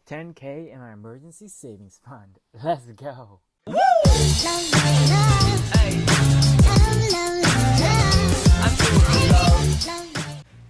10K in my emergency savings fund. Let's go.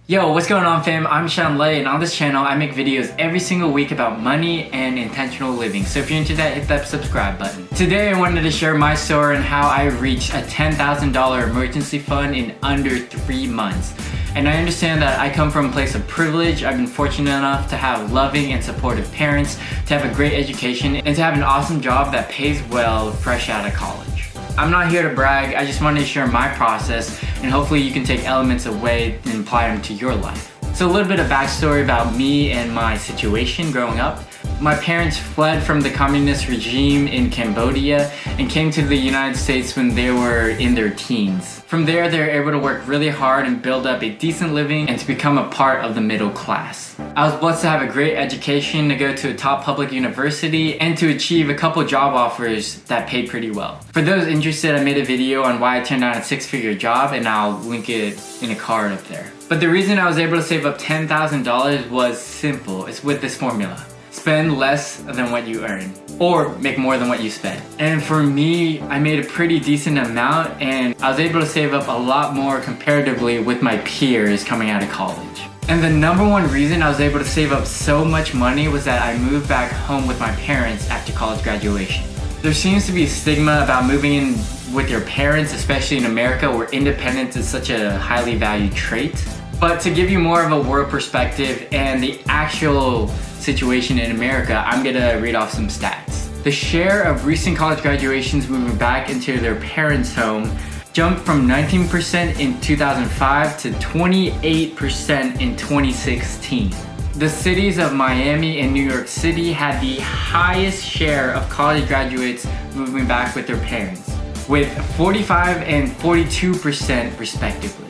Yo, what's going on, fam? I'm FamiLei, and on this channel I make videos every single week about money and intentional living. So if you're into that, hit that subscribe button. Today I wanted to share my story on how I reached a $10,000 emergency fund in under 3 months. And I understand that I come from a place of privilege. I've been fortunate enough to have loving and supportive parents, to have a great education, and to have an awesome job that pays well fresh out of college. I'm not here to brag, I just wanted to share my process, and hopefully you can take elements away and apply them to your life. So a little bit of backstory about me and my situation growing up. My parents fled from the communist regime in Cambodia and came to the United States when they were in their teens. From there, they were able to work really hard and build up a decent living and to become a part of the middle class. I was blessed to have a great education, to go to a top public university, and to achieve a couple job offers that paid pretty well. For those interested, I made a video on why I turned down a 6-figure job, and I'll link it in a card up there. But the reason I was able to save up $10,000 was simple. It's with this formula. Spend less than what you earn, or make more than what you spend. And for me, I made a pretty decent amount, and I was able to save up a lot more comparatively with my peers coming out of college. And the number one reason I was able to save up so much money was that I moved back home with my parents after college graduation. There seems to be a stigma about moving in with your parents, especially in America, where independence is such a highly valued trait. But to give you more of a world perspective and the actual situation in America, I'm gonna read off some stats. The share of recent college graduations moving back into their parents' home jumped from 19% in 2005 to 28% in 2016. The cities of Miami and New York City had the highest share of college graduates moving back with their parents, with 45 and 42% respectively.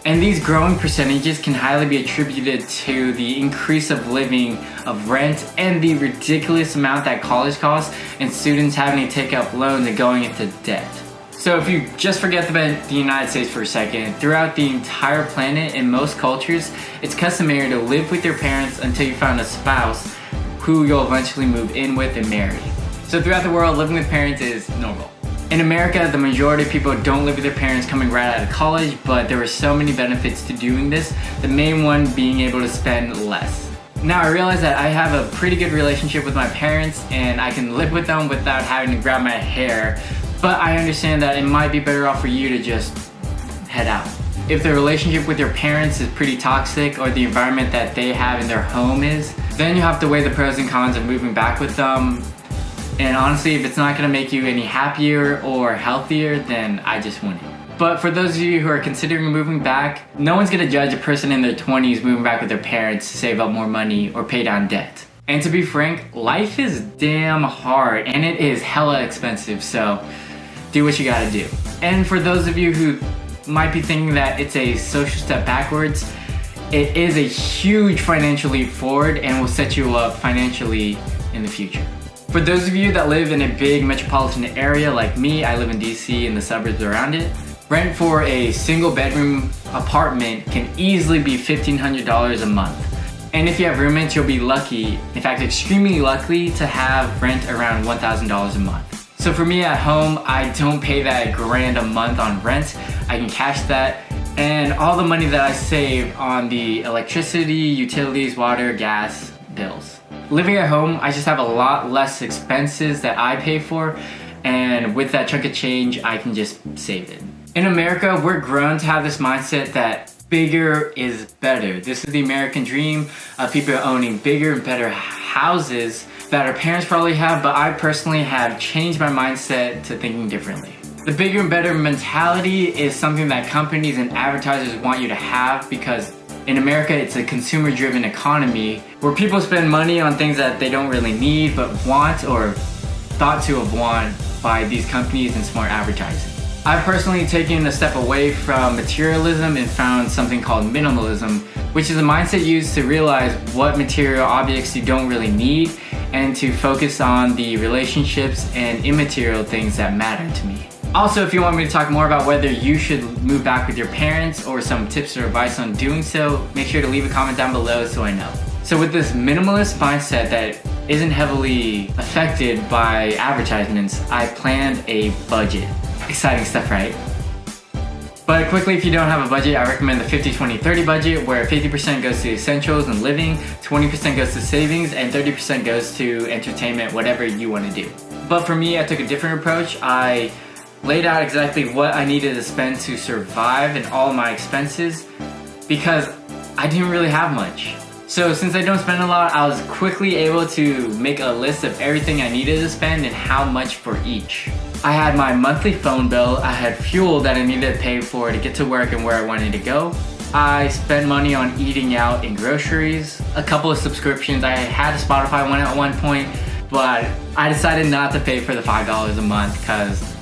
And these growing percentages can highly be attributed to the increase of living, of rent, and the ridiculous amount that college costs and students having to take up loans and going into debt. So if you just forget about the United States for a second, throughout the entire planet, in most cultures, it's customary to live with your parents until you find a spouse who you'll eventually move in with and marry. So throughout the world, living with parents is normal. In America, the majority of people don't live with their parents coming right out of college, but there are so many benefits to doing this, the main one being able to spend less. Now I realize that I have a pretty good relationship with my parents and I can live with them without having to grab my hair, but I understand that it might be better off for you to just head out. If the relationship with your parents is pretty toxic, or the environment that they have in their home is, then you have to weigh the pros and cons of moving back with them. And honestly, if it's not gonna make you any happier or healthier, then I just wouldn't. But for those of you who are considering moving back, no one's gonna judge a person in their 20s moving back with their parents to save up more money or pay down debt. And to be frank, life is damn hard and it is hella expensive, so do what you gotta do. And for those of you who might be thinking that it's a social step backwards, it is a huge financial leap forward and will set you up financially in the future. For those of you that live in a big metropolitan area like me, I live in DC and the suburbs around it, rent for a single bedroom apartment can easily be $1,500 a month. And if you have roommates, you'll be lucky, in fact extremely lucky, to have rent around $1,000 a month. So for me at home, I don't pay that grand a month on rent. I can cash that, and all the money that I save on the electricity, utilities, water, gas bills. Living at home, I just have a lot less expenses that I pay for, and with that chunk of change, I can just save it. In America, we're grown to have this mindset that bigger is better. This is the American dream of people owning bigger and better houses that our parents probably have, but I personally have changed my mindset to thinking differently. The bigger and better mentality is something that companies and advertisers want you to have, because in America, it's a consumer-driven economy where people spend money on things that they don't really need but want, or thought to have want, by these companies and smart advertising. I've personally taken a step away from materialism and found something called minimalism, which is a mindset used to realize what material objects you don't really need and to focus on the relationships and immaterial things that matter to me. Also, if you want me to talk more about whether you should move back with your parents or some tips or advice on doing so, make sure to leave a comment down below so I know. So with this minimalist mindset that isn't heavily affected by advertisements, I planned a budget. Exciting stuff, right? But quickly, if you don't have a budget, I recommend the 50-20-30 budget, where 50% goes to essentials and living, 20% goes to savings, and 30% goes to entertainment, whatever you want to do. But for me, I took a different approach. I laid out exactly what I needed to spend to survive and all my expenses, because I didn't really have much. So since I don't spend a lot, I was quickly able to make a list of everything I needed to spend and how much for each. I had my monthly phone bill, I had fuel that I needed to pay for to get to work and where I wanted to go. I spent money on eating out and groceries, a couple of subscriptions. I had a Spotify one at one point, but I decided not to pay for the $5 a month because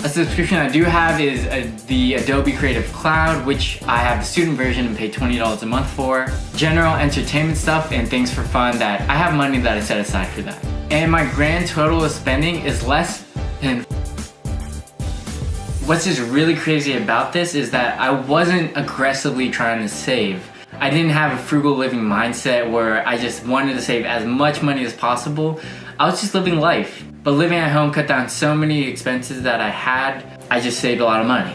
a subscription I do have is the Adobe Creative Cloud, which I have the student version and pay $20 a month for. General entertainment stuff and things for fun that I have money that I set aside for that. And my grand total of spending is less than. What's just really crazy about this is that I wasn't aggressively trying to save. I didn't have a frugal living mindset where I just wanted to save as much money as possible. I was just living life. But living at home cut down so many expenses that I had. I just saved a lot of money.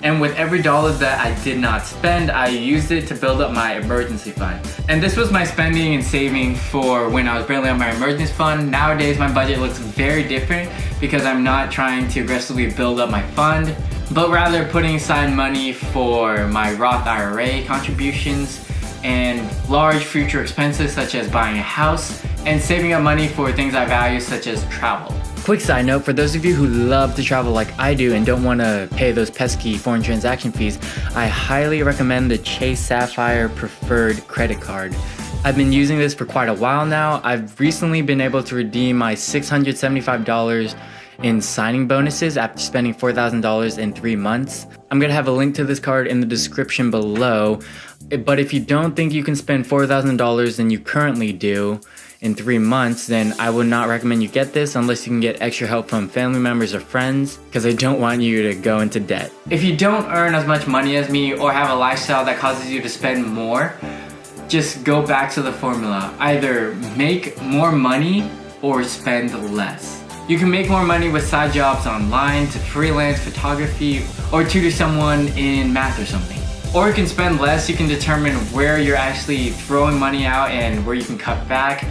And with every dollar that I did not spend, I used it to build up my emergency fund. And this was my spending and saving for when I was building up my emergency fund. Nowadays, my budget looks very different because I'm not trying to aggressively build up my fund, but rather putting aside money for my Roth IRA contributions and large future expenses such as buying a house, and saving up money for things I value such as travel. Quick side note, for those of you who love to travel like I do and don't want to pay those pesky foreign transaction fees, I highly recommend the Chase Sapphire Preferred Credit Card. I've been using this for quite a while now. I've recently been able to redeem my $675 in signing bonuses after spending $4,000 in 3 months. I'm gonna have a link to this card in the description below, but if you don't think you can spend $4,000 than you currently do in 3 months, then I would not recommend you get this unless you can get extra help from family members or friends, because I don't want you to go into debt. If you don't earn as much money as me or have a lifestyle that causes you to spend more, just go back to the formula. Either make more money or spend less. You can make more money with side jobs online, to freelance photography, or tutor someone in math or something. Or you can spend less. You can determine where you're actually throwing money out and where you can cut back.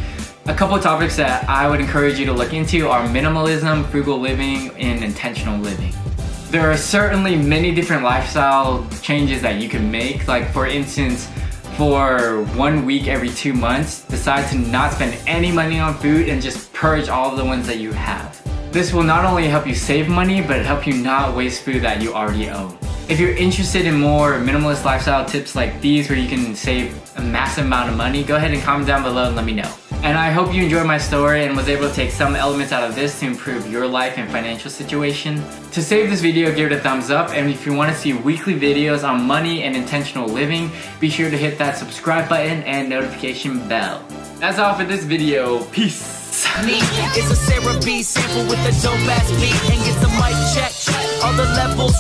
A couple of topics that I would encourage you to look into are minimalism, frugal living, and intentional living. There are certainly many different lifestyle changes that you can make. Like for instance, for 1 week every 2 months, decide to not spend any money on food and just purge all of the ones that you have. This will not only help you save money, but help you not waste food that you already own. If you're interested in more minimalist lifestyle tips like these where you can save a massive amount of money, go ahead and comment down below and let me know. And I hope you enjoyed my story and was able to take some elements out of this to improve your life and financial situation. To save this video, give it a thumbs up, and if you want to see weekly videos on money and intentional living, be sure to hit that subscribe button and notification bell. That's all for this video. Peace! It's a Sarah B sample with a dope ass beat, and get the mic check. All the levels